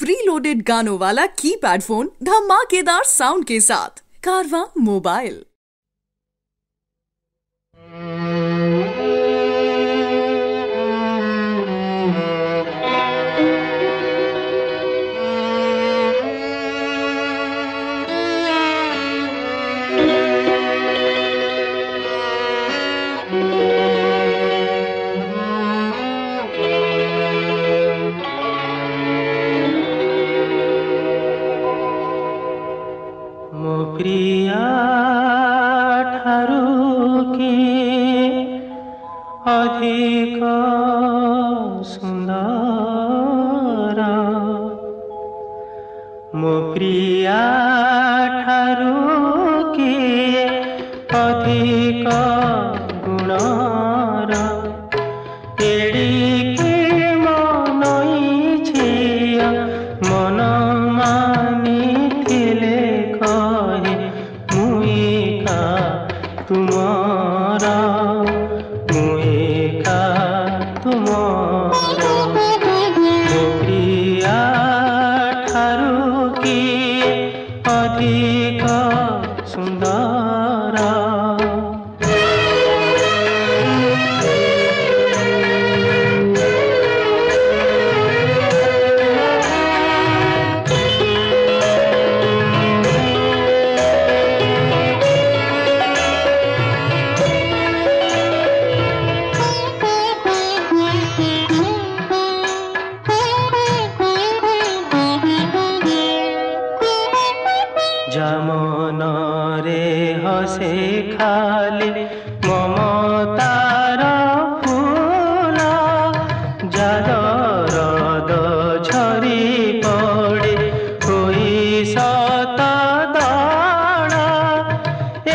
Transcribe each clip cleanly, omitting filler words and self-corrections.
Pre loaded गानों वाला keypad phone धमाकेदार साउंड के साथ कारवा मोबाइल। प्रिया ठारू के अधिक सुंदर मो प्रिया ठारू के अधिक गुणर एड़िके मनई झिया मन मानी थिले कहे मुइका तुमरा मुइका तुमरा मो प्रिया ठारू की अधिक सुंदर जमन रे हसे खाली ममतार फूल जादरद झरी पड़े कोई सत दड़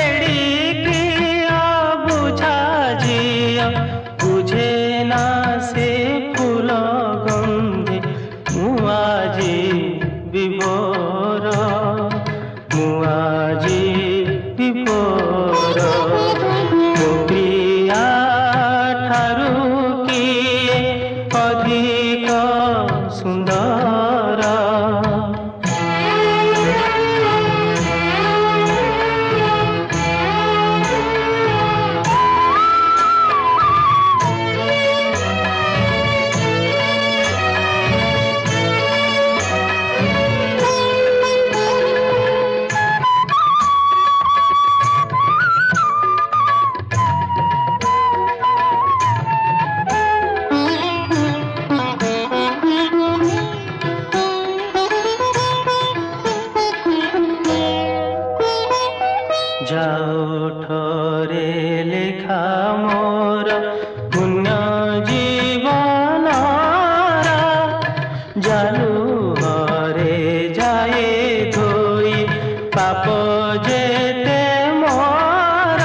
एड़िकी बुझा जिया बुझे ना से फूल गंधे मुआजी विभोर मुआजी विभोर मो प्रिया ठारू की अधिक सुंदर जाओ ठरे लेखा मोर पुण्य जीवन जालू हरे जाए धोई पाप जेते मोर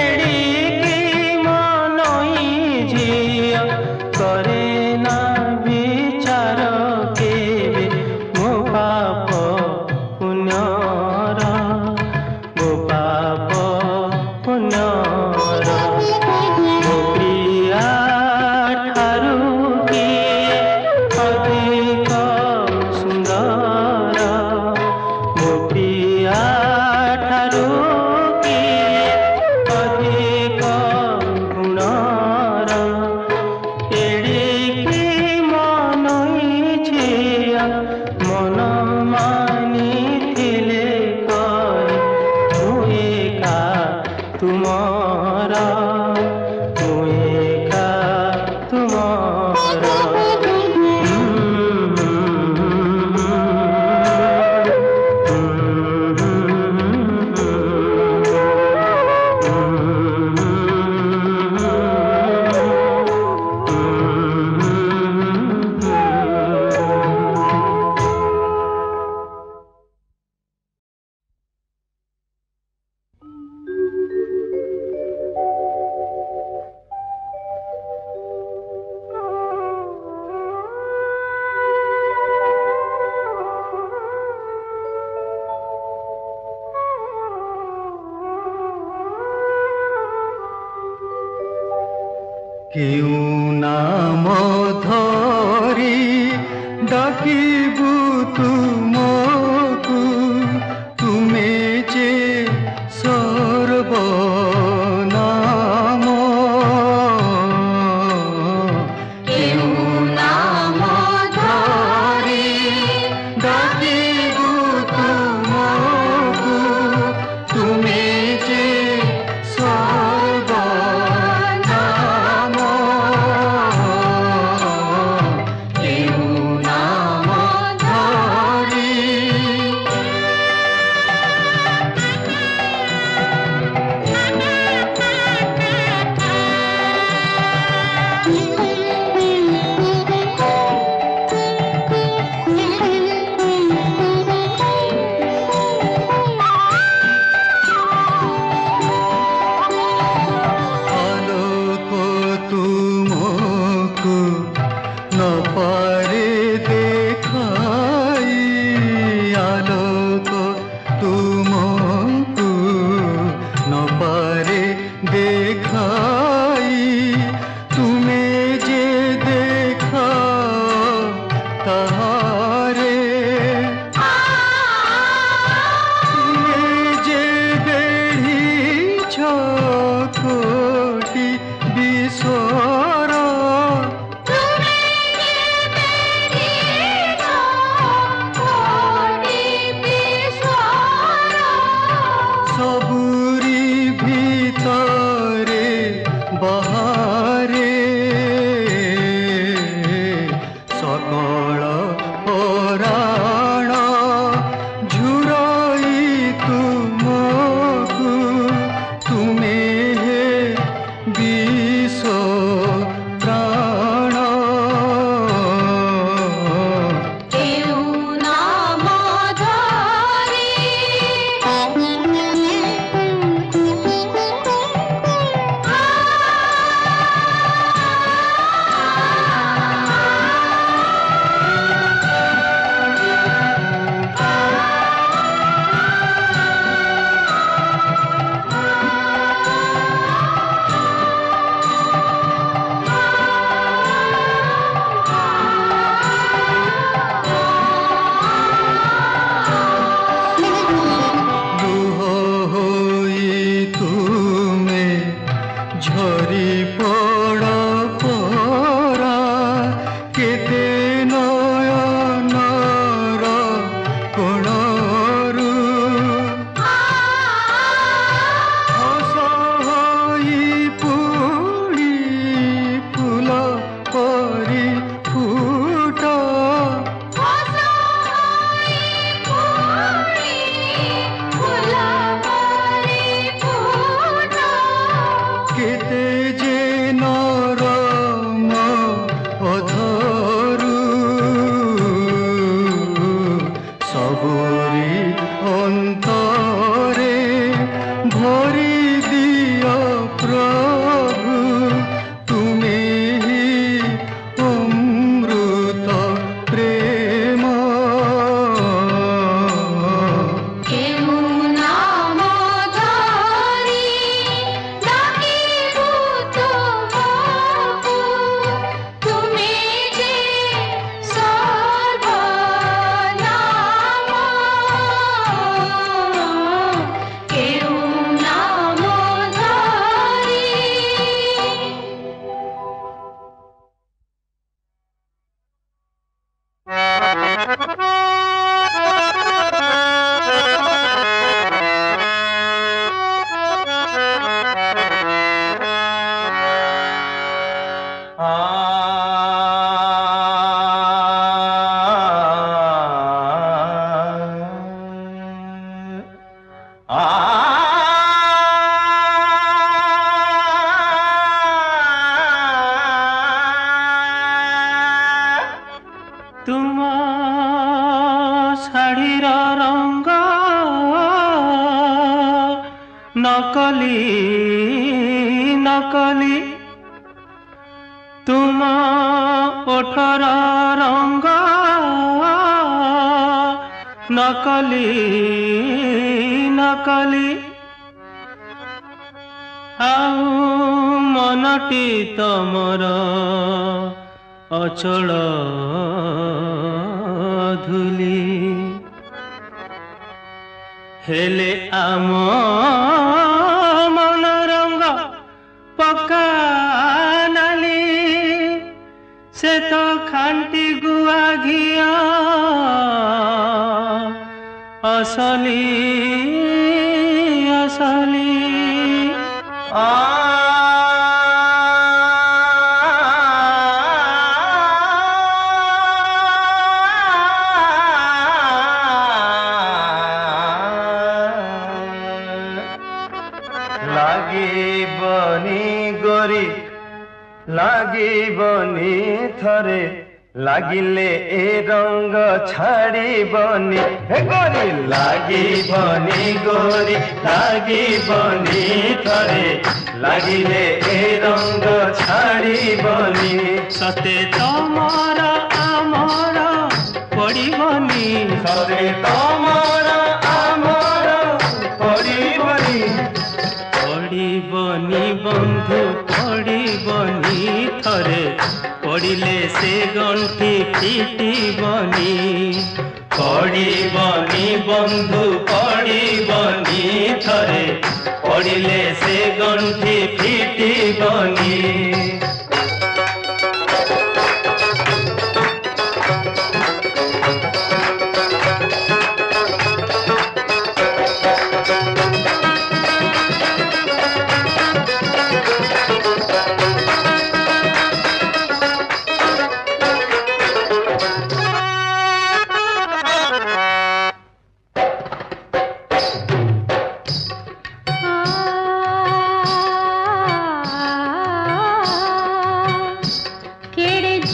एड़िकी मनई झिया करे ना विचार केवे मो पाप पुण्यर पाप पुण्यर मो प्रिया ठारू की अधिक सुंदर मो प्रिया ठारू की अधिक गुणर एड़िकी मनई झिया मन मानी थिले कहे मुइका तुमरा मुइका तुमरा কেউ নাম ধরি ডাকি ଡାକିବୁ ତୁମକୁ ତୁମେ ଯେ ସର୍ବନାମ କେଉଁ ନାମ ଧରି ଡାକିବୁ ତୁମକୁ ତୁମେ ଯେ ସର୍ବନାମ କେଉଁ ନାମ ଧରି আলোক তুমকু ন পারে দেখাই আলোক তুমকু ন পারে দেখাই তুমি যে দেখাও তাহারে তুমি যে বেড়িছ কোটি বিশ্বর সবুরি ভিতরে বাহারে সকল পরাণ ঝুরাই তুমকু তুমি হে বিশ্ব প্রাণ কেউ নাম ধরি লুহ হই তুমে ঝরি পড় পরা কেতে নয়নর কোণরু হস হই পুড়ি ফুল পরি ফুট কেতে যে নরম অধরু সবরি অন্তরে ভরি দিও প্রভু তুমি হি অমৃত প্রেম কেউ নাম ধরি ডাকিবু তুমকু তুমি যে সর্বনাম কেউ নাম ধরি तुम शाढ़ीर रंग नकली नकली तुम ओठर रंग नकली नकली आउ मनटी तमर अचल ଧୂଳି ହେଲେ ଆମ ମନ ରଙ୍ଗ ପକା ନାଲି ସେ ତ ଖାଣ୍ଟି ଗୁଆ ଘିଅ ଅସଲି ଅସଲି ଲାଗିବନି ଗୋରି ଲାଗିବନି ଥରେ ଲାଗିଲେ ଏ ରଙ୍ଗ ଛାଡ଼ିବନି ହେ ଗୋରି ଲାଗିବନି ଗୋରି ଲାଗିବନି ଥରେ ଲାଗିଲେ ଏ ରଙ୍ଗ ଛାଡ଼ିବନି ସତେ ତମର ଆମର ପଡ଼ିବନି ସତେ ତମର ଆମର ପଡ଼ିବନି ପଡ଼ିବନି ବନ୍ଧୁ ପଡ଼ିବନି ଥରେ ପଡ଼ିଲେ ସେ ଗଣ୍ଠି ଫିଟିବନି ପଡ଼ିବନି ବନ୍ଧୁ ପଡ଼ିବନି ଥରେ ପଡ଼ିଲେ ସେ ଗଣ୍ଠି ଫିଟିବନି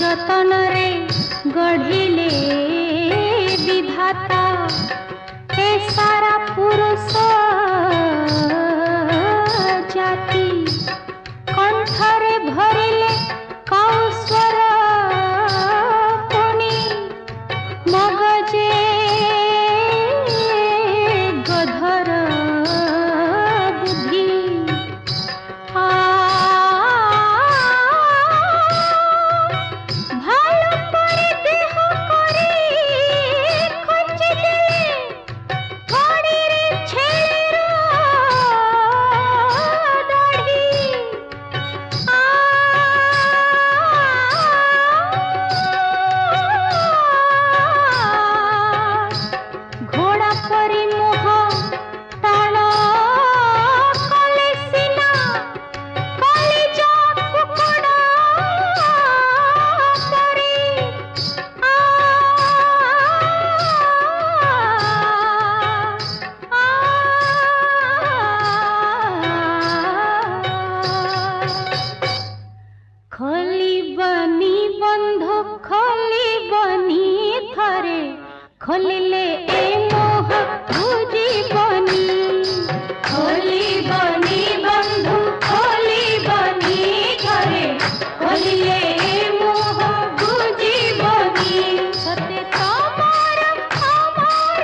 যতনরে গঢ়িলে বিধাতা এ সারা পুরুষ জাতি কণ্ঠরে ভরিলে কৌস্বর পুনি মগজে গধর বুদ্ধি खोलिले ए मोह बुझिबनी खोलिबनी बंधु खोलिबनी घरे खोलिले ए मोह बुझिबनी सते तमर अमर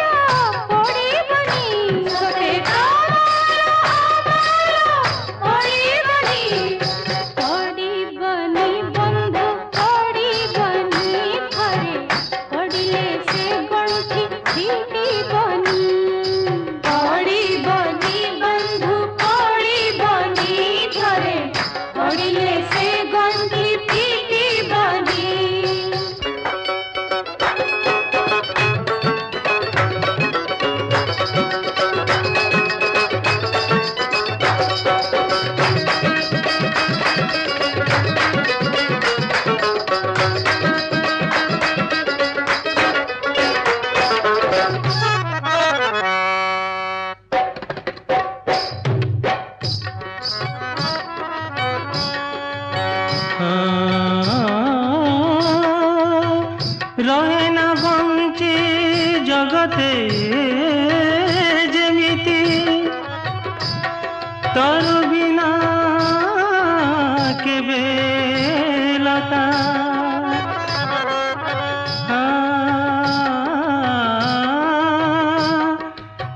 पड़िबनी सते तमर अमर पड़िबनी पड़िबनी बंधु पड़िबनी घरे पड़िले से रहे ना बंची जगते जेमिति तर बिना केबे लता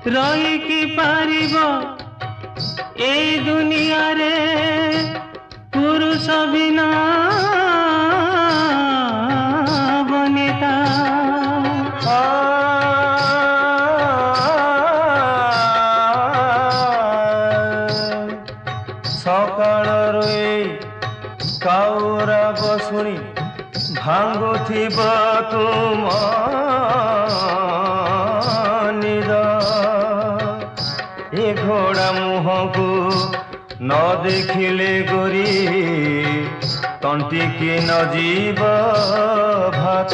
रही कि पारिब ए दुनिया रे पुरुष बिना बनेता ଭାଙ୍ଗୁଥିବ ତୁମ ନିଦ ଏ ଘୋଡ଼ା ମୁହଁକୁ ନ ଦେଖିଲେ ଗୋରି ତଣ୍ଟିକି ନ ଯିବ ଭାତ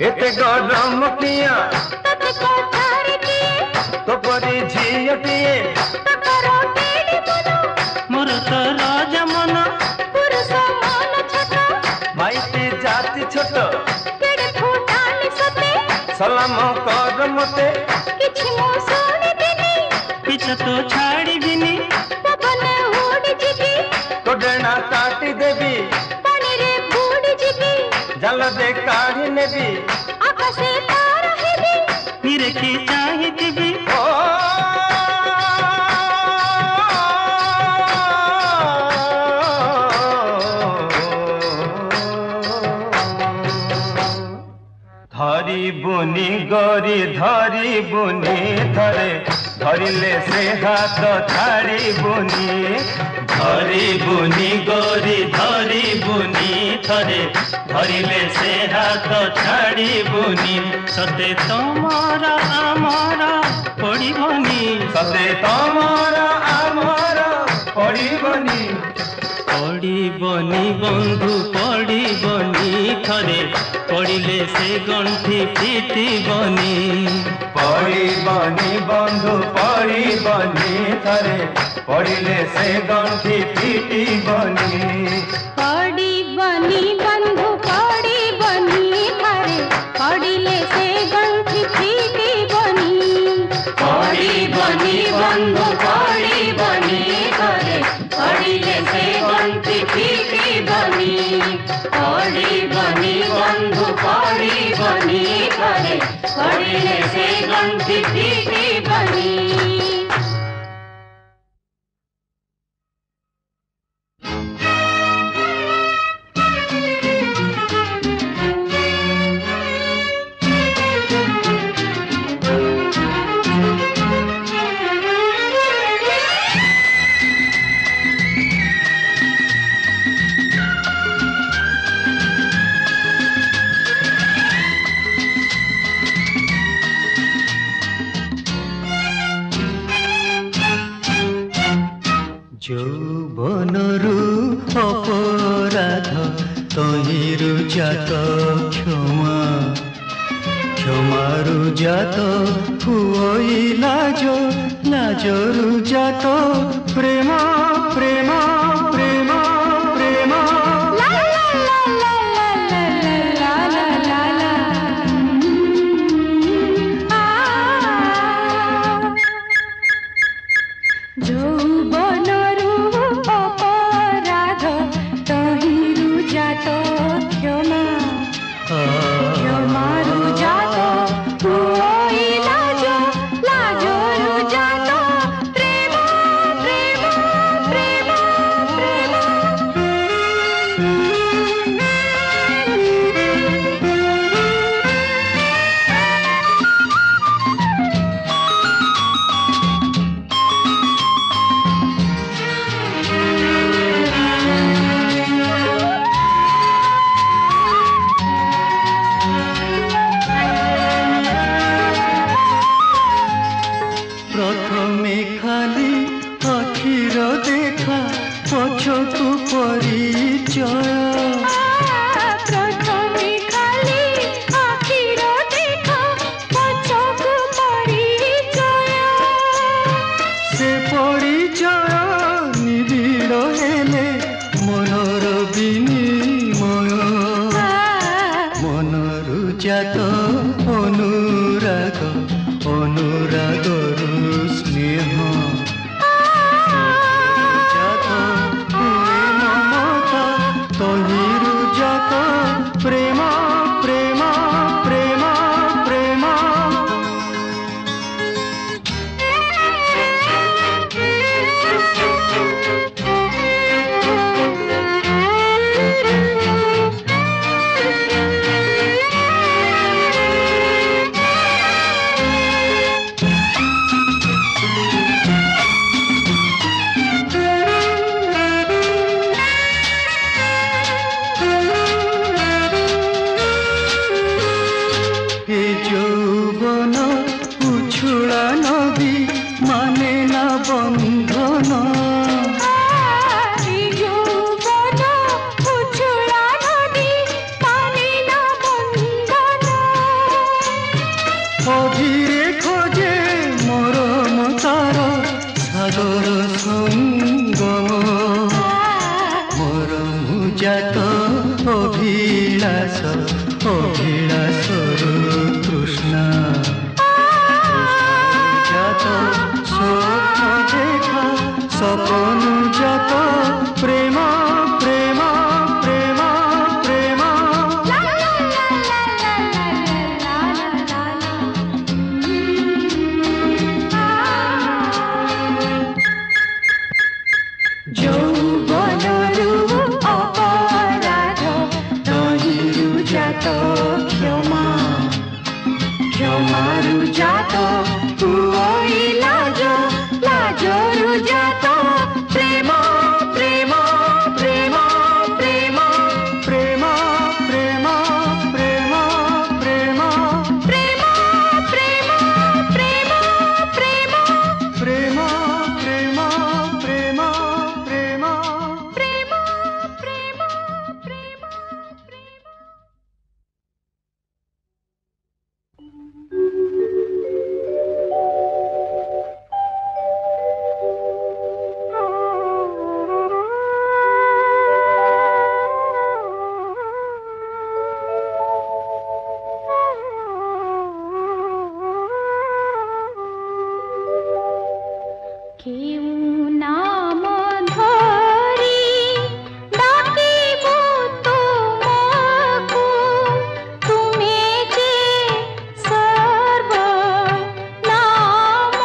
एते गरम किया तो परी झीयटिए मोर तो राजा मन माइती जाति छोट सलाम कर मते पीछा तो छाड़बिनी तो डेना काटी देवी जल दे काढ़ी नेबी निरखी चाहिए धरी बुनी गरी धरी बुनी थरे धरिले से हाथ छाड़ी बुनी धरी बुनी गोरी धरी बुनी थरे धरिले से हाथ छाड़ी बुनी सते तमर आमर पड़बनी सते तमर आमर पड़बनी पड़बनी बंधु पड़बनी थरे पड़िले से गंठी फिटबनी पड़बनी बंधु पड़बनी थरे पड़िले से गंठी फिटबनी पड़बनी बंधु पड़बनी थरे पड़िले से गंठी फिटबनी पड़बनी बंधु पड़बनी थरे पड़िले से गंठी फिटबनी पड़बनी बंधु पड़बनी थरे पड़िले से गंठी फिटबनी যৌবনরু অপরাধ তহিরু জাত ক্ষমা ক্ষমারু জাত হুই লাজ লাজরু জাত প্রেম প্রেম প্রেম প্রেম যৌবনরু অপরাধ তহিরু জাত ক্ষমা ক্ষমারু জাত হুই লাজ লাজরু জাত প্রেম প্রেম প্রেম প্রেম প্রথমে খালি আখির দেখা পছকু পরিচয় প্রথমে খালি আখির দেখা পছকু পরিচয় সে পরিচয় নিবিড় হেলে মনর বিনিময় মনরু জাত অনুরাগ অনুরাগরু স্নেহ জাত হুয়ে মমতা তহিরু বন্ধন অধীরে খোঁজে মরম তার সাগর সঙ্গম মরম জাত অভিলাষ অভিলাষর তৃষ্ণা জাত স্বপ্ন দেখা স্বপন জাত প্রেম প্রেম প্রেম প্রেম যৌবনরু অপরাধ তহিরু জাত ক্ষমা ক্ষমারু জাত তুই লাজ লাজরু জাত প্রেম প্রেম প্রেম প্রেম প্রেম প্রেম প্রেম প্রেম প্রেম প্রেম প্রেম প্রেম প্রেম প্রেম প্রেম প্রেম প্রেম প্রেম প্রেম কেউ নাম ধরি ডাকিব তোমাকু তুমি যে সর্বনাম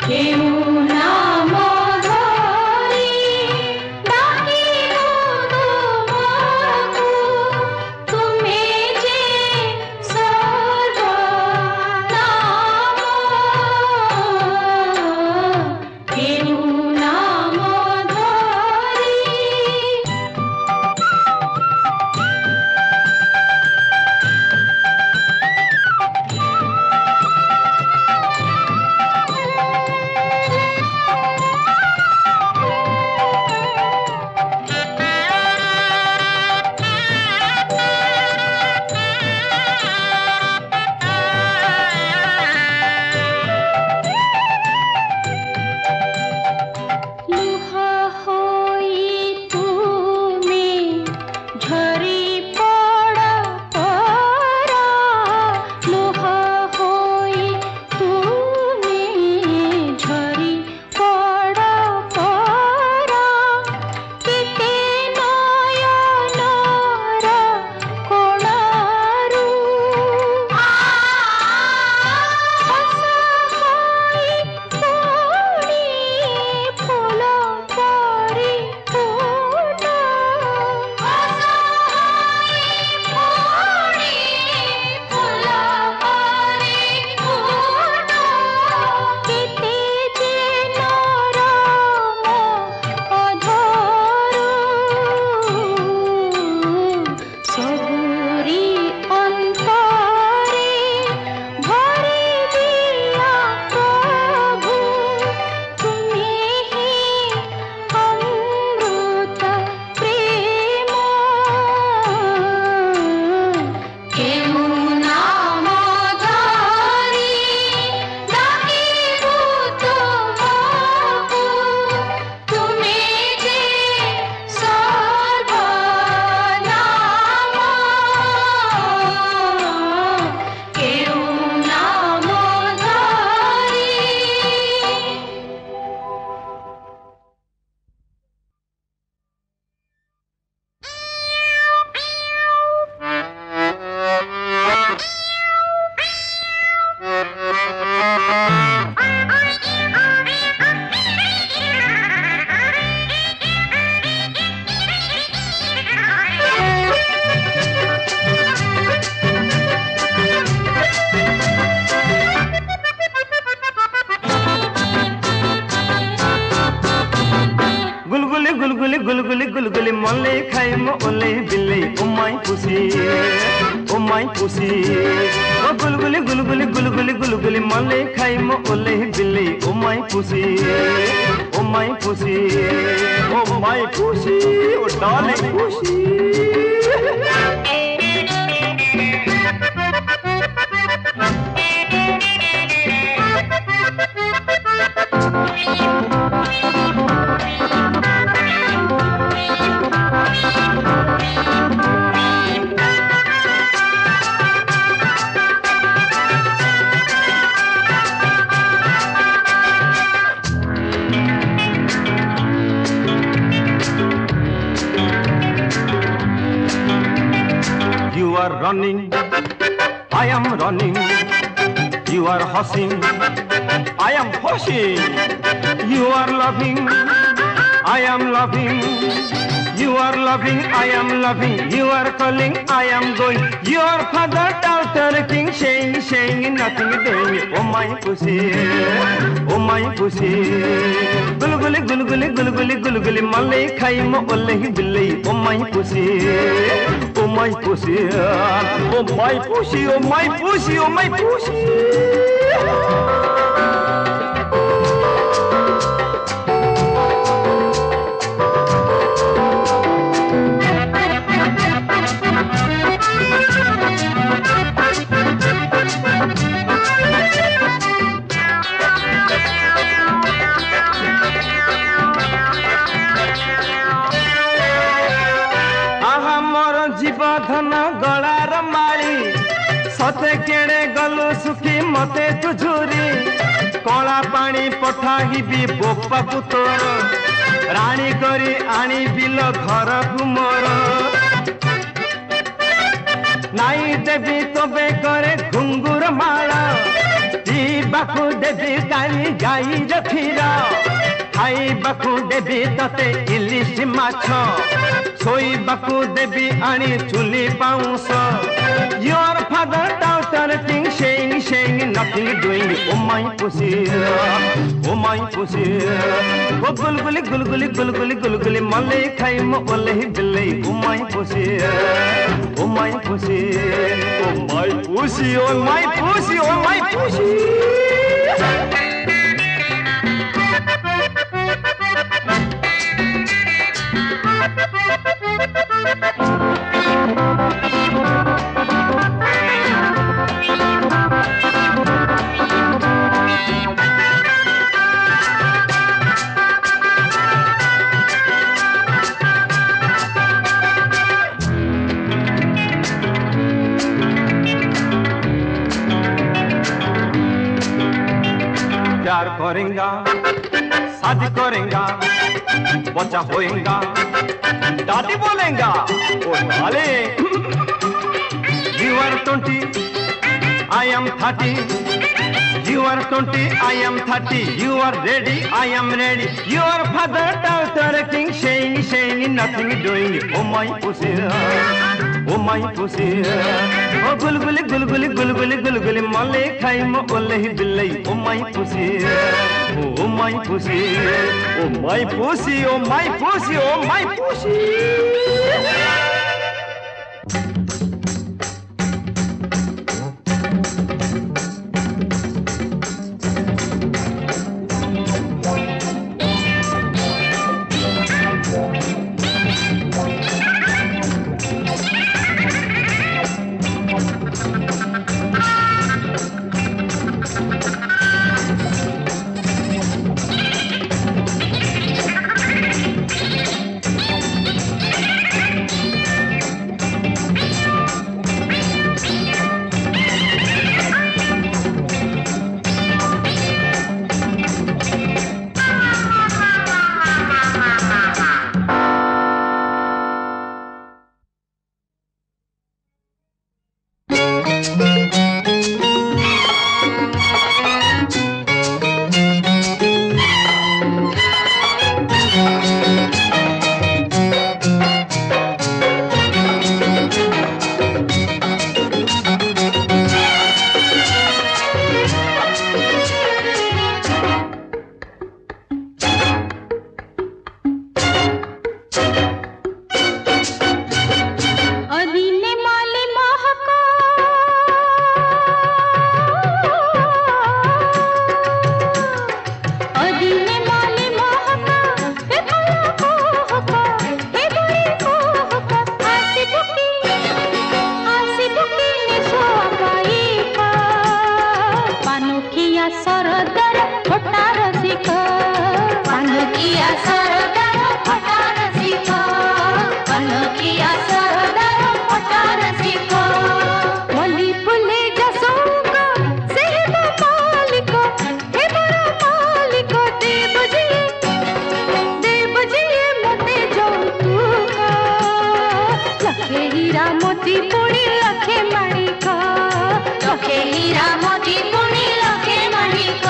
কেউ নাম ধরি ডাকিব তোমাকু তুমি যে সর্বনাম কেউ নাম ধরি লুহ হই তুমি ঝরি পড় পরা লুহ হই তুমি ঝরি পড় পরা কেতে নয়নর কোণারু অসহায় পুଣି ফুল ପରିପୂର୍ଣ୍ଣ ଅସହାୟ ପୁଣି ଫୁଲ ପରିପୂର୍ଣ୍ଣ କେତେ ଯେ ନରମ ଅଧରୁ ସବୁରି ଅନ୍ତରେ ଭରି ଦିଅ ପ୍ରଭୁ তুমি হি অমৃত প্রেম কেউ নাম ধরি ডাকিব তোমাকু তুমি যে সর্বনাম কেউ নাম ধরি गुलगुली गुलगुली गुलगुली गुलगुली मले खाई म ओले बिल्ले ओ माई पुसी गुलगुली गुलगुली गुलगुली गुलगुली मले खाई म ओले बिल्ली oh my pussy oh my pussy oh my pussy oh darling pussy You are running, I am running. You are hushing, I am hushing. You are loving, I am loving. You are loving, I am loving. You are calling, I am going. Your father, daughter, king, saying, nothing doing. Oh my pussy, oh my pussy. Gulguli, gulguli, gulguli, gulguli, malay khai mo olahi billay. Oh my pussy, oh my pussy, oh my pussy, oh my pussy, oh my pussy. धन गलार माली सते केड़े गलु सुखी मते तुझुरी कला पानी पठाइबी बोपा को तोर रानी करी आनी बिल घर मोर नाई देवी तबे करे घुंगुर माला पीबाकू देवी काली गाई रखीरा खाइबाकू देवी तते इलिश माछ सोइबाकू देवी आनी चुली pounce your father daughter king saying nothing doing oh my pussy oh gulguli gulguli gulguli gulguli malay khai mo olahi billay oh my pussy oh my pussy oh my pussy oh my pussy oh my pussy प्यार करेंगा शादी करेंगा बच्चा होएगा दादी बोलेंगा ओ नाले You are 20 I am 30 You are 20 I am 30 You are ready I am ready Your father daughter king saying nothing doing oh my pussy oh my pussy oh gulguli gulguli gulguli gulguli malay khai mo olahi billay oh my pussy oh my pussy oh my pussy oh my pussy oh my pussy सरदार फटा रसिक पनकिया सरदार फटा रसिक पनकिया सरदार फटा रसिक मली फुले जसोक सेब मालिक हे बड़ा मालिक देव जी मोटे जौतुक लखे हीरा मोती पुणी लखे माणिक लखे हीरा मोती पुणी लखे माणिक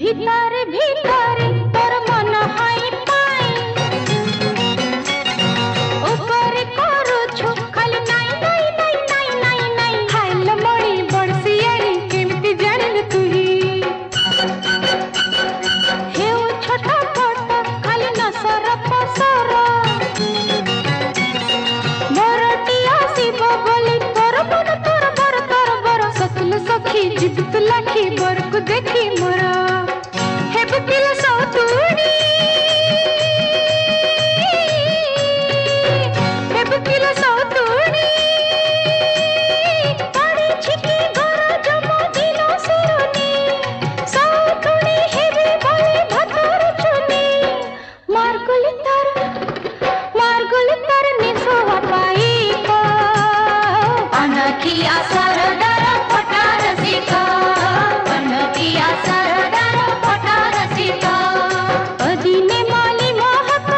भीतर भीतर तोर मन हाई पाई ऊपर करूछु खाली नाई नाई नाई नाई नाई नाई खाइल मणि बड़सियारी केमती जानिल तुही हेउ छोटा छोटा खाली नसर पसर मोरटिया शिव बोली तोर बर ससुल सखी जीवित लाखी बरକୁ देखी मोर हेबकिल सौतुनी हेबकिल सौतुनी पानी छिटी घर जम दिन सुरुनी सौतुनी हेबे बोले भतर चुनी मारगुली तर निसुवा पाई को पनकिया सरदार फटा रसिक पनकिया सरदार फटा रसिक अदिने माली महक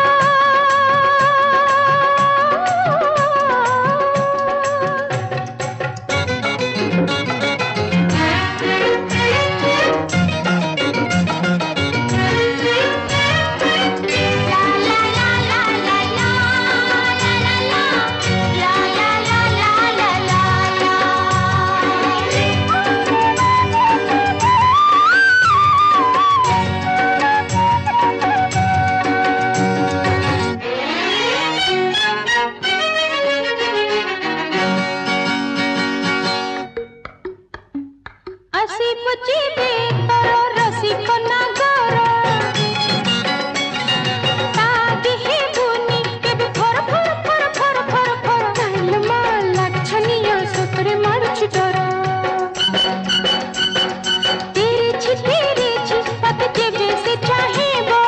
असी पुचिबे तोर रसिक नागर तादी हे बुनी केबे फर फर फर फर फर फर काइल माल लक्षणीय सतरे मारछु डर तेरे छी पत जेबे से चाहेबो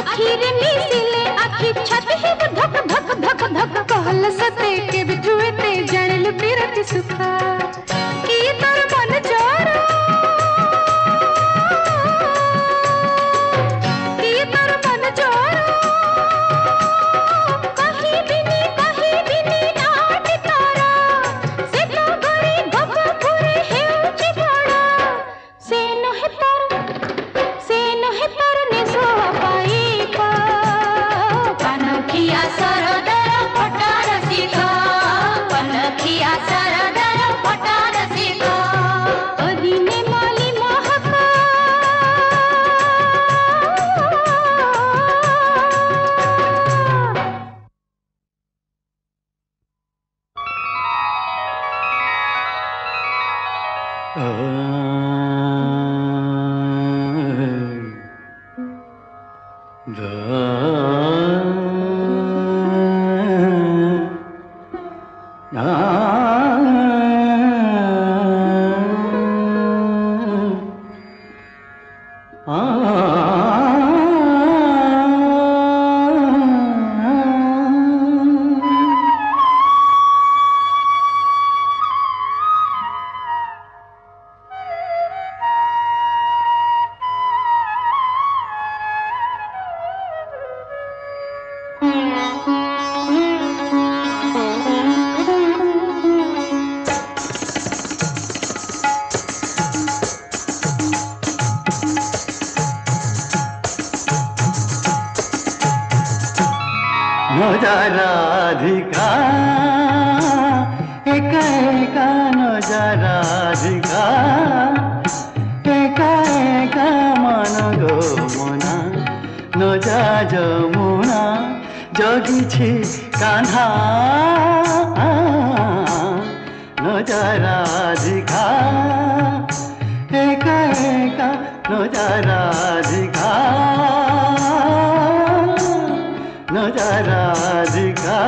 आखिर मिसिले आखि छत हे धक धक धक धक कहल सते केबे जुएते जानिल बिरति सुखा की तोर मन जोर की तोर मन जोर कहीं बिनी नाट तारा से तो गरी गप पुरे हेउची बड़ा से नहे तर निसो पाई को पनकिया सरदार फटा रसिक पनकिया सरदार फटा रसिक अदिने माली महक राधिका एका एका नजा राधिका एका एका मन गो मन নজা যমুনা জগিছি কান্হা নজা রাধিকা একা একা নজা রাধিকা নজা রাধিকা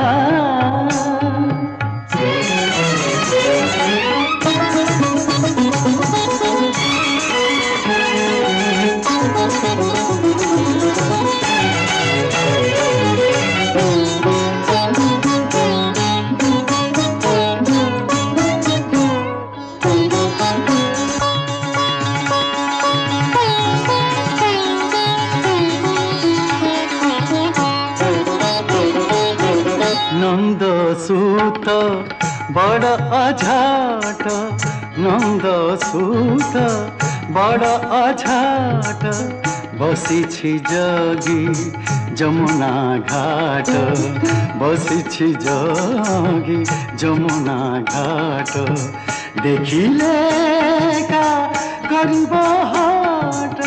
নন্দ সুত বড় অঝাট নন্দ সুত বড় অঝাট বসিছি জগি যমুনা ঘাট বসিছি জগি যমুনা ঘাট দেখিলে কা করিব হাট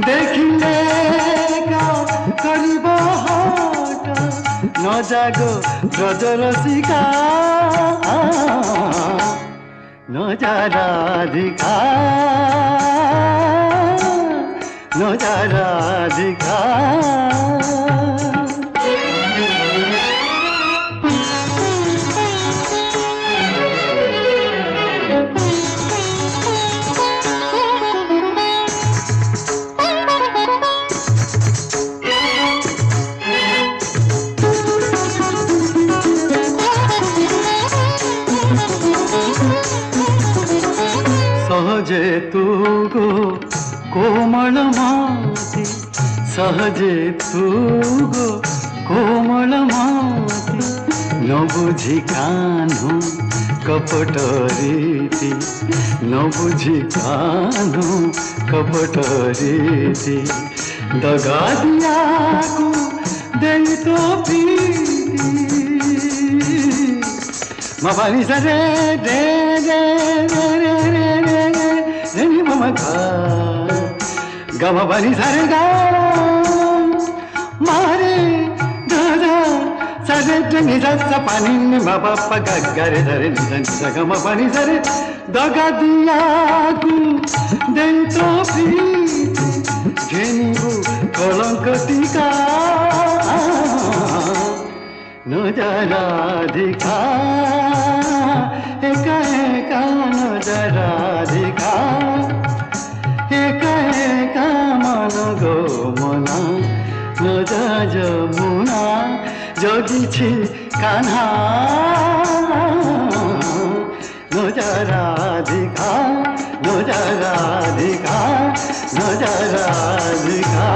দেখিলে করিব হাট নজাগো ব্রজরসিকা নজা রাধিকা নজা রাধিকা সহজে তু গো কোমল মাতি সহজে তু গো কোমল মাতি ন বুঝি কানু কপট রীতি ন বুঝি কানু কপট রীতি দগা দিয়াকু দেই তো প্রীতি মাবানি সরে রে রে রে রে রে রে রে রে মা গা বানি সরে গা মারে দাদা সরে নি সা পানি নি মা বাপা গা গা রে ধরে নি সা গা মা পানি সরে দগা দিয়া গু দেই তো প্রীতি ঘেনিবু কলঙ্ক টিকা নজা রাধিকা একা একা নজা রাধিকা একা একা মন গো মনা নজা যমুনা জগিছি কান্হা নজা রাধিকা নজা রাধিকা নজা রাধিকা